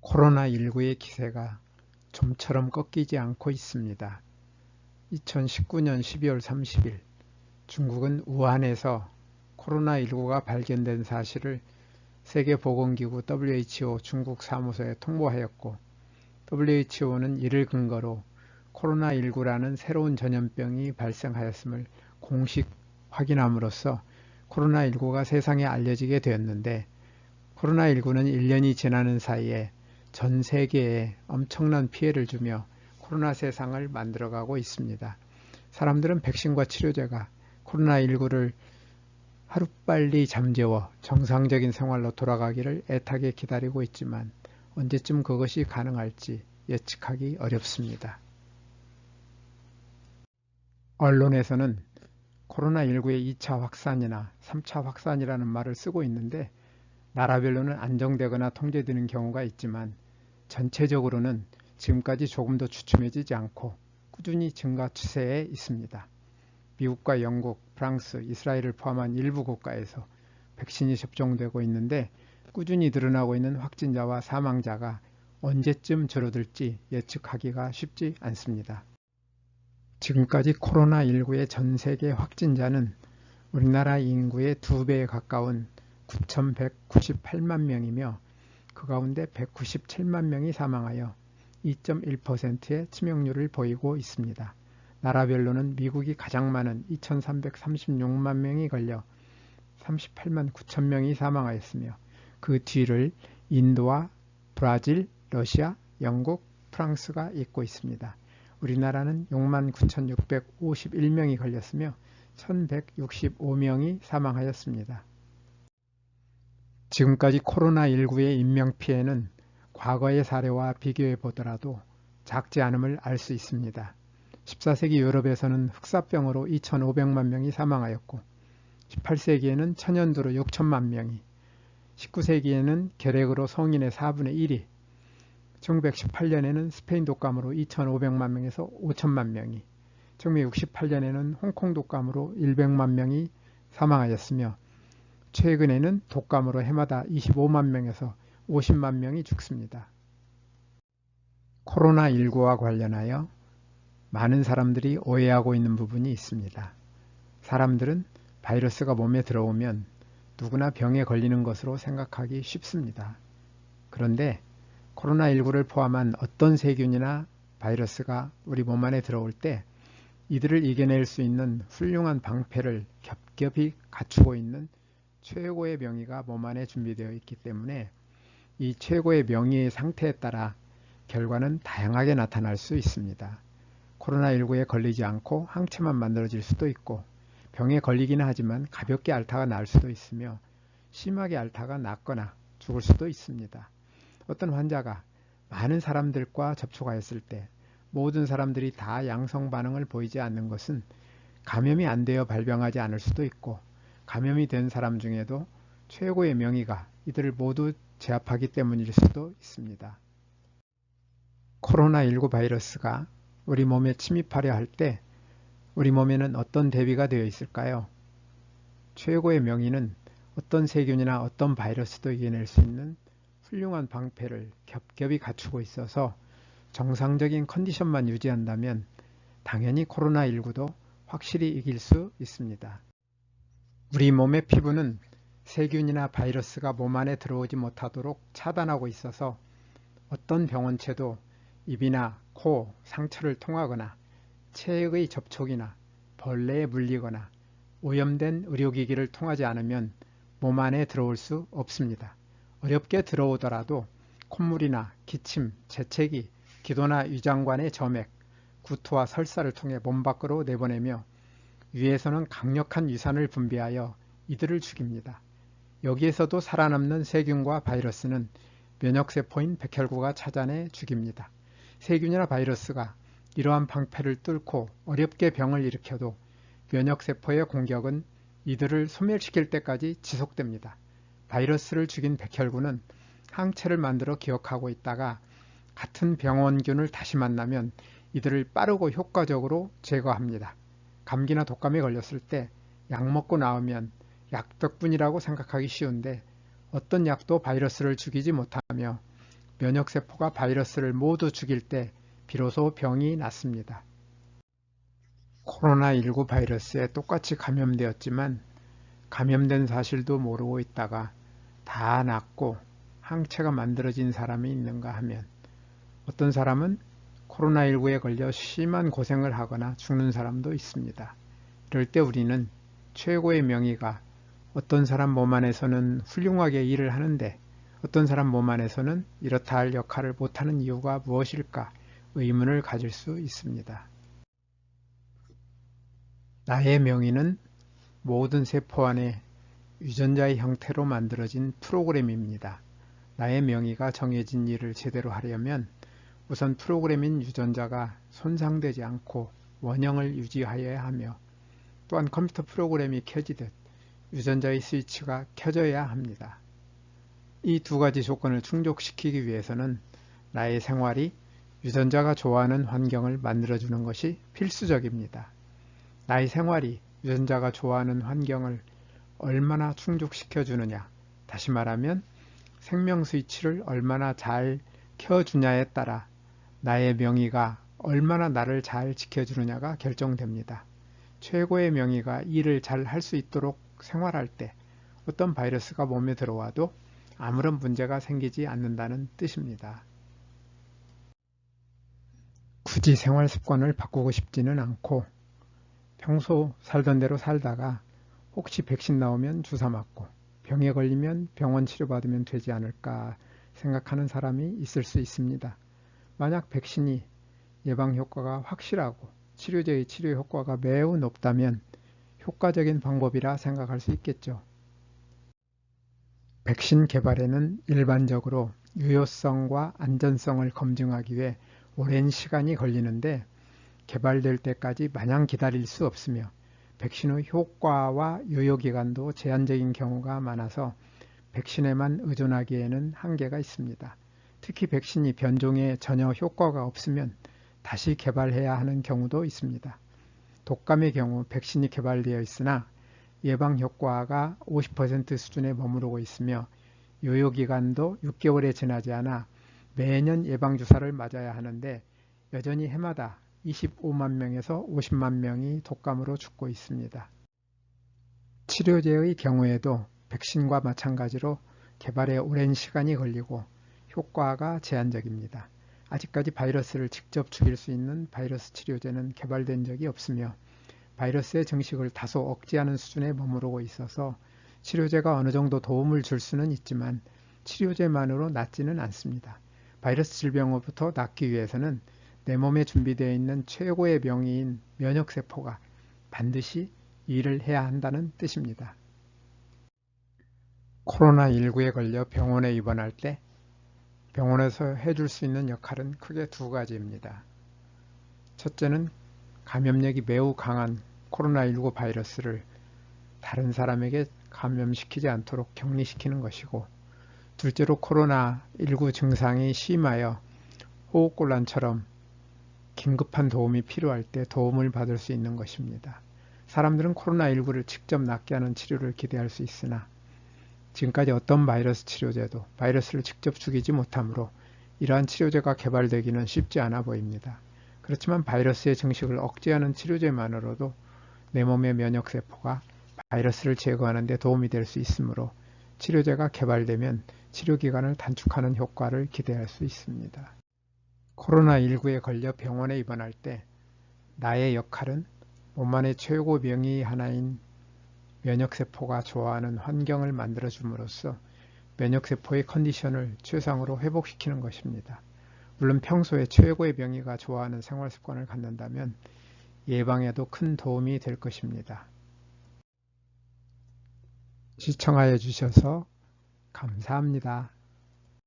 코로나19의 기세가 좀처럼 꺾이지 않고 있습니다. 2019년 12월 30일 중국은 우한에서 코로나19가 발견된 사실을 세계보건기구 WHO 중국 사무소에 통보하였고, WHO는 이를 근거로 코로나19라는 새로운 전염병이 발생하였음을 공식 확인함으로써 코로나19가 세상에 알려지게 되었는데, 코로나19는 1년이 지나는 사이에 전 세계에 엄청난 피해를 주며 코로나 세상을 만들어가고 있습니다. 사람들은 백신과 치료제가 코로나19를 하루빨리 잠재워 정상적인 생활로 돌아가기를 애타게 기다리고 있지만 언제쯤 그것이 가능할지 예측하기 어렵습니다. 언론에서는 코로나19의 2차 확산이나 3차 확산이라는 말을 쓰고 있는데, 나라별로는 안정되거나 통제되는 경우가 있지만 전체적으로는 지금까지 조금도 주춤해지지 않고 꾸준히 증가 추세에 있습니다. 미국과 영국, 프랑스, 이스라엘을 포함한 일부 국가에서 백신이 접종되고 있는데, 꾸준히 늘어나고 있는 확진자와 사망자가 언제쯤 줄어들지 예측하기가 쉽지 않습니다. 지금까지 코로나19의 전 세계 확진자는 우리나라 인구의 2배에 가까운 9,198만 명이며, 그 가운데 197만 명이 사망하여 2.1%의 치명률을 보이고 있습니다. 나라별로는 미국이 가장 많은 2,336만 명이 걸려 38만 9천 명이 사망하였으며, 그 뒤를 인도와 브라질, 러시아, 영국, 프랑스가 잇고 있습니다. 우리나라는 6만 9,651명이 걸렸으며 1,165명이 사망하였습니다. 지금까지 코로나19의 인명피해는 과거의 사례와 비교해 보더라도 작지 않음을 알 수 있습니다. 14세기 유럽에서는 흑사병으로 2,500만 명이 사망하였고, 18세기에는 천연두로 6천만 명이, 19세기에는 결핵으로 성인의 4분의 1이, 1918년에는 스페인 독감으로 2,500만 명에서 5천만 명이, 1968년에는 홍콩 독감으로 100만 명이 사망하였으며, 최근에는 독감으로 해마다 25만 명에서 50만 명이 죽습니다. 코로나19와 관련하여 많은 사람들이 오해하고 있는 부분이 있습니다. 사람들은 바이러스가 몸에 들어오면 누구나 병에 걸리는 것으로 생각하기 쉽습니다. 그런데 코로나19를 포함한 어떤 세균이나 바이러스가 우리 몸 안에 들어올 때 이들을 이겨낼 수 있는 훌륭한 방패를 겹겹이 갖추고 있는 최고의 명의가 몸 안에 준비되어 있기 때문에, 이 최고의 명의의 상태에 따라 결과는 다양하게 나타날 수 있습니다. 코로나19에 걸리지 않고 항체만 만들어질 수도 있고, 병에 걸리기는 하지만 가볍게 앓다가 나을 수도 있으며, 심하게 앓다가 낫거나 죽을 수도 있습니다. 어떤 환자가 많은 사람들과 접촉하였을 때 모든 사람들이 다 양성 반응을 보이지 않는 것은 감염이 안 되어 발병하지 않을 수도 있고, 감염이 된 사람 중에도 최고의 명의가 이들을 모두 제압하기 때문일 수도 있습니다. 코로나19 바이러스가 우리 몸에 침입하려 할 때 우리 몸에는 어떤 대비가 되어 있을까요? 최고의 명의는 어떤 세균이나 어떤 바이러스도 이겨낼 수 있는 훌륭한 방패를 겹겹이 갖추고 있어서 정상적인 컨디션만 유지한다면 당연히 코로나19도 확실히 이길 수 있습니다. 우리 몸의 피부는 세균이나 바이러스가 몸 안에 들어오지 못하도록 차단하고 있어서 어떤 병원체도 입이나 코, 상처를 통하거나 체액의 접촉이나 벌레에 물리거나 오염된 의료기기를 통하지 않으면 몸 안에 들어올 수 없습니다. 어렵게 들어오더라도 콧물이나 기침, 재채기, 기도나 위장관의 점액, 구토와 설사를 통해 몸 밖으로 내보내며 위에서는 강력한 위산을 분비하여 이들을 죽입니다. 여기에서도 살아남는 세균과 바이러스는 면역세포인 백혈구가 찾아내 죽입니다. 세균이나 바이러스가 이러한 방패를 뚫고 어렵게 병을 일으켜도 면역세포의 공격은 이들을 소멸시킬 때까지 지속됩니다. 바이러스를 죽인 백혈구는 항체를 만들어 기억하고 있다가 같은 병원균을 다시 만나면 이들을 빠르고 효과적으로 제거합니다. 감기나 독감에 걸렸을 때 약 먹고 나으면 약 덕분이라고 생각하기 쉬운데, 어떤 약도 바이러스를 죽이지 못하며 면역세포가 바이러스를 모두 죽일 때 비로소 병이 낫습니다. 코로나19 바이러스에 똑같이 감염되었지만 감염된 사실도 모르고 있다가 다 낫고 항체가 만들어진 사람이 있는가 하면 어떤 사람은 코로나19에 걸려 심한 고생을 하거나 죽는 사람도 있습니다. 이럴 때 우리는 최고의 명의가 어떤 사람 몸 안에서는 훌륭하게 일을 하는데 어떤 사람 몸 안에서는 이렇다 할 역할을 못하는 이유가 무엇일까 의문을 가질 수 있습니다. 나의 명의는 모든 세포 안에 유전자의 형태로 만들어진 프로그램입니다. 나의 명의가 정해진 일을 제대로 하려면 우선 프로그램인 유전자가 손상되지 않고 원형을 유지하여야 하며 또한 컴퓨터 프로그램이 켜지듯 유전자의 스위치가 켜져야 합니다. 이 두 가지 조건을 충족시키기 위해서는 나의 생활이 유전자가 좋아하는 환경을 만들어주는 것이 필수적입니다. 나의 생활이 유전자가 좋아하는 환경을 얼마나 충족시켜주느냐, 다시 말하면 생명 스위치를 얼마나 잘 켜주냐에 따라 나의 명의가 얼마나 나를 잘 지켜주느냐가 결정됩니다. 최고의 명의가 일을 잘 할 수 있도록 생활할 때 어떤 바이러스가 몸에 들어와도 아무런 문제가 생기지 않는다는 뜻입니다. 굳이 생활 습관을 바꾸고 싶지는 않고 평소 살던 대로 살다가 혹시 백신 나오면 주사 맞고 병에 걸리면 병원 치료받으면 되지 않을까 생각하는 사람이 있을 수 있습니다. 만약 백신이 예방 효과가 확실하고 치료제의 치료 효과가 매우 높다면 효과적인 방법이라 생각할 수 있겠죠. 백신 개발에는 일반적으로 유효성과 안전성을 검증하기 위해 오랜 시간이 걸리는데 개발될 때까지 마냥 기다릴 수 없으며 백신의 효과와 유효기간도 제한적인 경우가 많아서 백신에만 의존하기에는 한계가 있습니다. 특히 백신이 변종에 전혀 효과가 없으면 다시 개발해야 하는 경우도 있습니다. 독감의 경우 백신이 개발되어 있으나 예방 효과가 50% 수준에 머무르고 있으며 유효기간도 6개월에 지나지 않아 매년 예방주사를 맞아야 하는데 여전히 해마다 25만 명에서 50만 명이 독감으로 죽고 있습니다. 치료제의 경우에도 백신과 마찬가지로 개발에 오랜 시간이 걸리고 효과가 제한적입니다. 아직까지 바이러스를 직접 죽일 수 있는 바이러스 치료제는 개발된 적이 없으며 바이러스의 증식을 다소 억제하는 수준에 머무르고 있어서 치료제가 어느 정도 도움을 줄 수는 있지만 치료제만으로 낫지는 않습니다. 바이러스 질병으로부터 낫기 위해서는 내 몸에 준비되어 있는 최고의 명의인 면역세포가 반드시 일을 해야 한다는 뜻입니다. 코로나19에 걸려 병원에 입원할 때 병원에서 해줄 수 있는 역할은 크게 두 가지입니다. 첫째는 감염력이 매우 강한 코로나19 바이러스를 다른 사람에게 감염시키지 않도록 격리시키는 것이고, 둘째로 코로나19 증상이 심하여 호흡곤란처럼 긴급한 도움이 필요할 때 도움을 받을 수 있는 것입니다. 사람들은 코로나19를 직접 낫게 하는 치료를 기대할 수 있으나 지금까지 어떤 바이러스 치료제도 바이러스를 직접 죽이지 못하므로 이러한 치료제가 개발되기는 쉽지 않아 보입니다. 그렇지만 바이러스의 증식을 억제하는 치료제만으로도 내 몸의 면역세포가 바이러스를 제거하는 데 도움이 될 수 있으므로 치료제가 개발되면 치료기간을 단축하는 효과를 기대할 수 있습니다. 코로나19에 걸려 병원에 입원할 때 나의 역할은 몸 안의 최고 명의 하나인 면역세포가 좋아하는 환경을 만들어줌으로써 면역세포의 컨디션을 최상으로 회복시키는 것입니다. 물론 평소에 최고의 명의가 좋아하는 생활습관을 갖는다면 예방에도 큰 도움이 될 것입니다. 시청하여 주셔서 감사합니다.